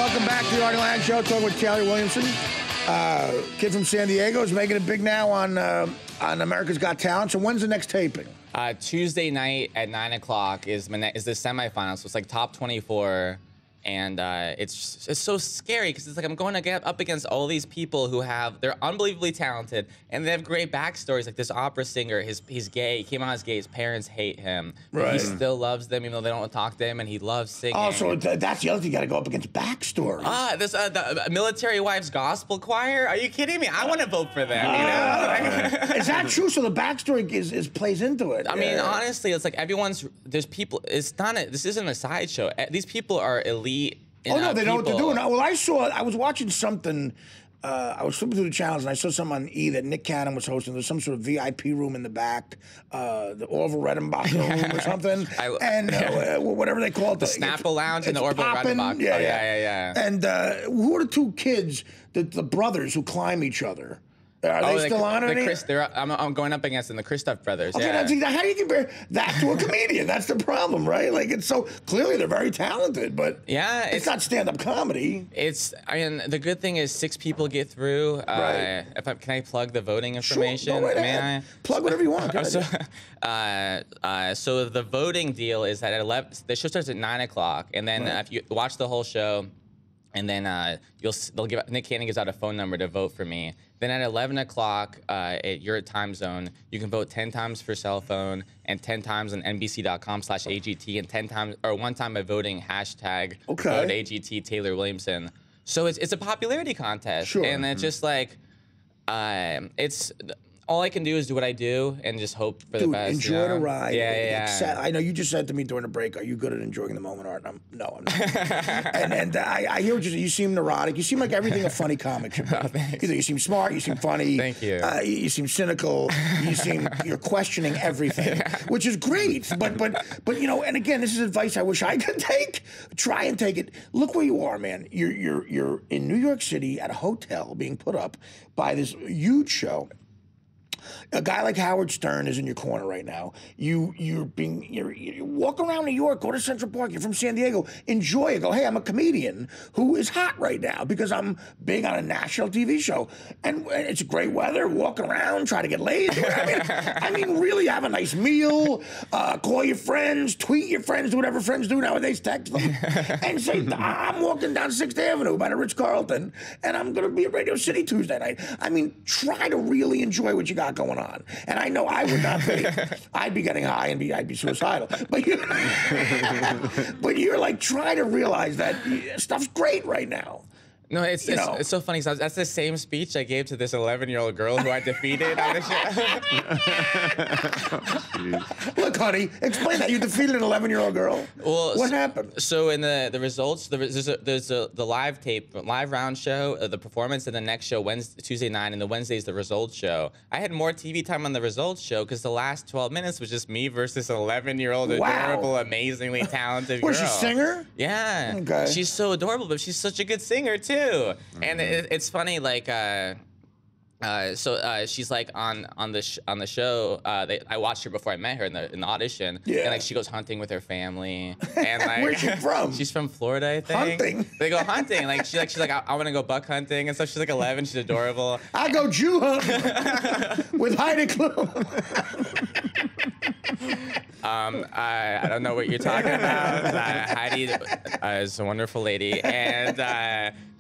welcome back to the Artie Lange Show. Talking with Kelly Williamson, kid from San Diego, is making it big now on America's Got Talent. So when's the next taping? Tuesday night at 9 o'clock is the semifinal. So it's like top 24. And it's so scary because it's like I'm going to get up against all these people who they're unbelievably talented and they have great backstories. Like this opera singer, he's gay. He came out as gay. His parents hate him. But he still loves them even though they don't talk to him, and he loves singing. Oh, so that's the other thing. You got to go up against backstories. The Military Wives Gospel Choir. Are you kidding me? I want to vote for them. You know? Is that true? So the backstory plays into it. I mean, honestly, it's like there's people. This isn't a sideshow. These people are elite. Oh no, they know what they're doing. Well, I was watching something. I was flipping through the channels and I saw something on E that Nick Cannon was hosting. There's some sort of VIP room in the back, the Orville Redenbacher room or something, and whatever they call it, the Snapple Lounge and the Orville Redenbacher. Yeah. And who are the two kids, the brothers who climb each other? Are they still on it? I'm going up against them, the Christoph brothers. Okay, yeah. How do you compare that to a comedian? That's the problem, right? Like, it's so clearly they're very talented, but it's not stand-up comedy. The good thing is 6 people get through. Right. Can I plug the voting information? Sure, go right ahead. Plug whatever you want. So the voting deal is that at 11, the show starts at 9 o'clock, and then if you watch the whole show, and then Nick Cannon gives out a phone number to vote for me. Then at 11 o'clock at your time zone, you can vote 10 times for cell phone and 10 times on NBC.com/AGT and 10 times or 1 time by voting hashtag vote AGT Taylor Williamson. So it's a popularity contest, sure. And it's just like all I can do is do what I do and just hope for the best. Enjoy the ride. Yeah. I know you just said to me during the break, "Are you good at enjoying the moment, Art?" And I'm not. and I hear what you say. You seem neurotic. You seem like everything a funny comic should be. You seem smart. You seem funny. Thank you. You seem cynical. You're questioning everything, which is great. But you know, and again, this is advice I wish I could take. Try and take it. Look where you are, man. You're in New York City at a hotel being put up by this huge show. A guy like Howard Stern is in your corner right now. You walk around New York, go to Central Park. You're from San Diego. Enjoy it. Go, hey, I'm a comedian who is hot right now because I'm big on a national TV show, and it's great weather. Walk around, try to get laid. I mean, really have a nice meal. Call your friends, tweet your friends, do whatever friends do nowadays. Text them and say, I'm walking down 6th Avenue by the Ritz-Carlton, and I'm going to be at Radio City Tuesday night. I mean, try to really enjoy what you got going on. And I know I would not be. I'd be getting high and I'd be suicidal. But you're like trying to realize that stuff's great right now. No, it's so funny. So that's the same speech I gave to this 11-year-old girl who I defeated on the show. Look, honey, explain that. You defeated an 11-year-old girl. Well, what happened? So in the results, there's the live round show, the performance, and the next show Tuesday night, and the Wednesday's the results show. I had more TV time on the results show because the last 12 minutes was just me versus an 11-year-old adorable, amazily talented girl. Was she a singer? Yeah. Okay. She's so adorable, but she's such a good singer too. And it's funny, like, she's like on the show. I watched her before I met her in the audition. Yeah. And like she goes hunting with her family. And like, where's she from? She's from Florida, I think. Hunting. They go hunting. Like she's like I want to go buck hunting and stuff. She's like 11. She's adorable. I go Jew hunting with Heidi Klum. I don't know what you're talking about. Heidi is a wonderful lady, and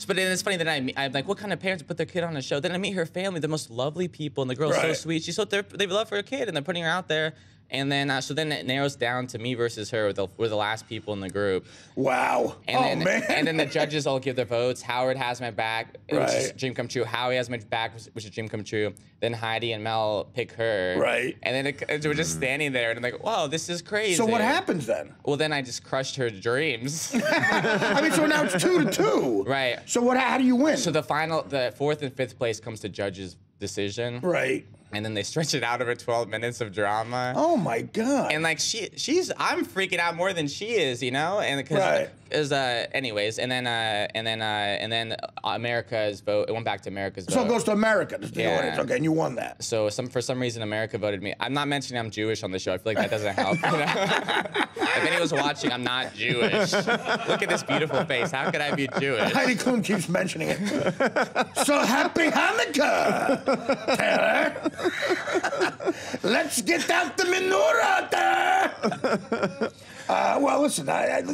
but then it's funny that I'm like, what kind of parents put their kid on a show? Then I meet her family, the most lovely people, and the girl's so sweet. She's they love her kid, and they're putting her out there. And then, so then it narrows down to me versus her. We're the last people in the group. Wow. And man. And then the judges all give their votes. Howard has my back, which is dream come true. Howie has my back, which is dream come true. Then Heidi and Mel pick her. Right. And then we're just standing there, and I'm like, wow, this is crazy. So what happens then? Well, then I just crushed her dreams. I mean, so now it's 2-2. Right. So how do you win? So the 4th and 5th place comes to judges' decision. Right. And then they stretch it out over 12 minutes of drama. Oh my God. And like I'm freaking out more than she is, you know? And because anyways, and then America's vote. It went back to America's vote. So it goes to America. Yeah. Okay, and you won that. So for some reason, America voted me. I'm not mentioning I'm Jewish on the show. I feel like that doesn't help. You know? If anyone's watching, I'm not Jewish. Look at this beautiful face. How could I be Jewish? Heidi Klum keeps mentioning it. So happy Hanukkah, Taylor. Let's get out the menorah there. Well, listen,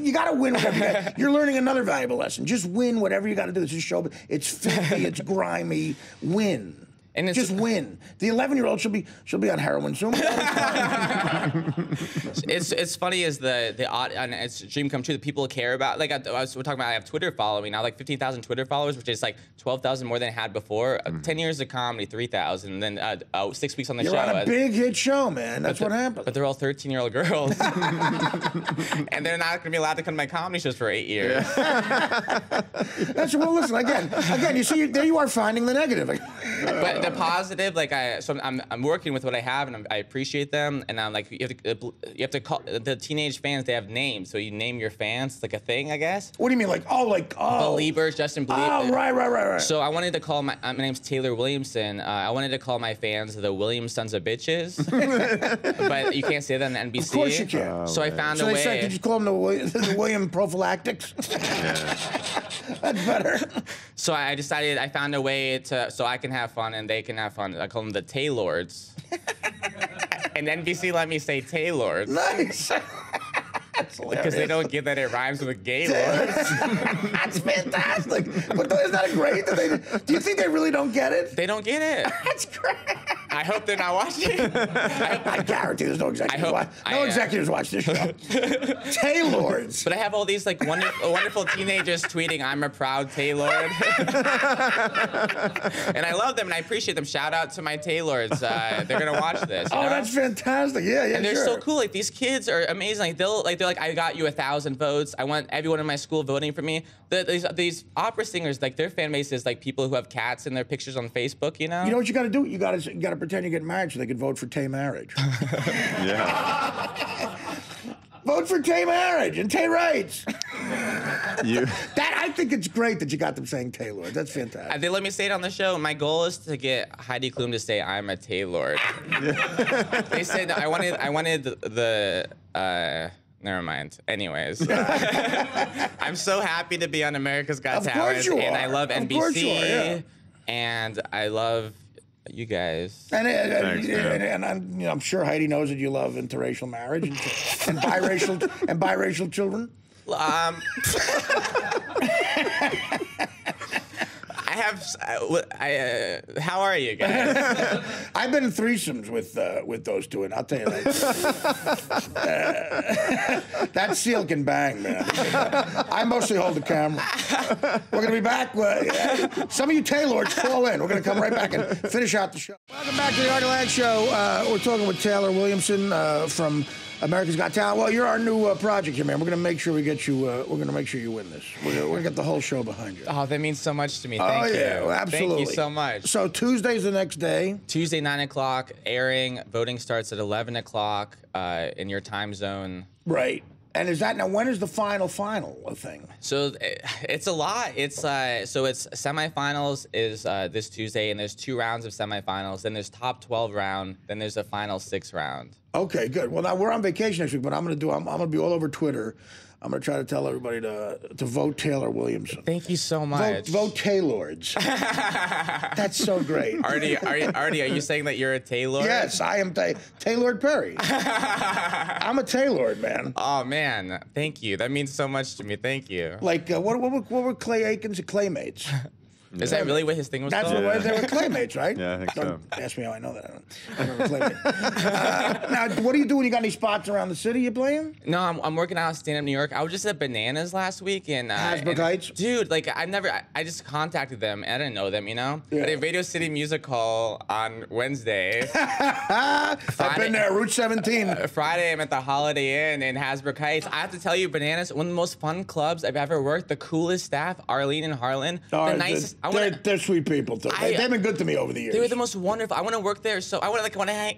you got to win whatever you got. You're learning another valuable lesson. Just win whatever you got to do. This is show. It's filthy. It's grimy. Win. And it's just win. The 11-year-old she'll be on heroin soon. It's funny as the odd and it's a dream come true that people care about. Like we're talking about, I have Twitter following now, like 15,000 Twitter followers, which is like 12,000 more than I had before. 10 years of comedy, 3,000, and then 6 weeks on the show. You're on a big hit show, man. That's what happens. But they're all 13-year-old girls, and they're not going to be allowed to come to my comedy shows for 8 years. That's well. Listen again. You see, there you are finding the negative. But the positive, like I'm working with what I have, and I appreciate them. And I'm like, you have to call the teenage fans. They have names, so you name your fans. It's like a thing, I guess. What do you mean, like Believers, Justin Bieber. Oh, right. So I wanted to call my name's Taylor Williamson. I wanted to call my fans the Williams Sons of Bitches, but you can't say that on NBC. Of course you can. So I found a way. Did you call them the William Prophylactics? That's better. So I decided I found a way so I can have fun and they can have fun. I call them the Taylords. And NBC let me say Taylords. Nice. Because they don't get that it rhymes with Gaylords. That's fantastic. But isn't that great? Do you think they really don't get it? They don't get it. That's great. I hope they're not watching. I guarantee there's no executives. Executives watch this show. Taylords. But I have all these like wonderful teenagers tweeting, "I'm a proud Taylord," and I love them and I appreciate them. Shout out to my Taylords. They're gonna watch this. Oh, that's fantastic. Yeah. And they're so cool. Like these kids are amazing. Like they're like, I got you 1,000 votes. I want everyone in my school voting for me. These opera singers, like their fan base is like people who have cats in their pictures on Facebook. You know. You know what you got to do? You got to pretend you get married so they can vote for Tay marriage. Yeah. Vote for Tay marriage and Tay rights. I think it's great that you got them saying Taylor. That's fantastic. They let me say it on the show. My goal is to get Heidi Klum to say I'm a Taylor. They said I wanted the never mind. Anyways, I'm so happy to be on America's Got Talent, and I love NBC, of course you are, yeah. And I love you guys. And I'm sure Heidi knows that you love interracial marriage and biracial children. How are you guys? I've been in threesomes with those two, and I'll tell you that seal can bang, man. I mostly hold the camera. We're gonna be back. Some of you Taylors call in. We're gonna come right back and finish out the show. Welcome back to the Artie Lange Show. We're talking with Taylor Williamson from America's Got Talent. Well, you're our new project here, man. We're gonna make sure we get you. We're gonna make sure you win this. We're gonna get the whole show behind you. Oh, that means so much to me. Thank you. Well, absolutely. Thank you so much. So Tuesday's the next day. Tuesday, 9 o'clock, airing. Voting starts at 11 o'clock in your time zone. Right. And when is the final thing? So it's a lot. It's semifinals is this Tuesday, and there's 2 rounds of semifinals. Then there's top 12 round. Then there's a final 6 round. Okay, good. Well, now we're on vacation next week, but I'm gonna be all over Twitter. I'm gonna try to tell everybody to vote Taylor Williamson. Thank you so much. Vote Taylords. That's so great. Artie, are you saying that you're a Taylor? Yes, I am Taylord Perry. I'm a Taylord, man. Oh man, thank you. That means so much to me. Thank you. Like what were Clay Aiken's Claymates? Is that really what his thing was That's called? They were Claymates, right? Yeah, I think Don't ask me how I know that. I remember Claymates. Now, what do you do when you got any spots around the city you playing? No, I'm working out stand-up New York. I was just at Bananas last week. Hasbrook Heights? Dude, like, I just contacted them, and I didn't know them, you know? Yeah. But at Radio City Music Hall on Wednesday. I've been there, Route 17. Friday, I'm at the Holiday Inn in Hasbrook Heights. I have to tell you, Bananas, one of the most fun clubs I've ever worked. The coolest staff, Arlene and Harlan. The nicest. They're sweet people too. They've been good to me over the years. They were the most wonderful. I want to work there, so I want to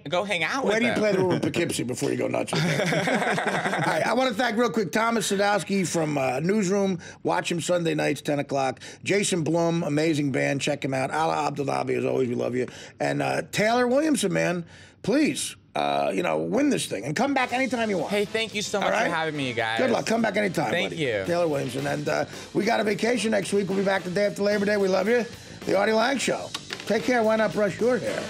go hang out with them. Where do you play the room in Poughkeepsie before you go nuts with them? All right, I want to thank real quick Thomas Sadowski from Newsroom. Watch him Sunday nights, 10 o'clock. Jason Blum, amazing band. Check him out. Ala Abdullabi, as always, we love you. And Taylor Williamson, man, please. Win this thing and come back anytime you want. Hey, thank you so much for having me, you guys. Good luck. Come back anytime. Thank you. Taylor Williamson. And we got a vacation next week. We'll be back the day after Labor Day. We love you. The Artie Lange Show. Take care. Why not brush your hair?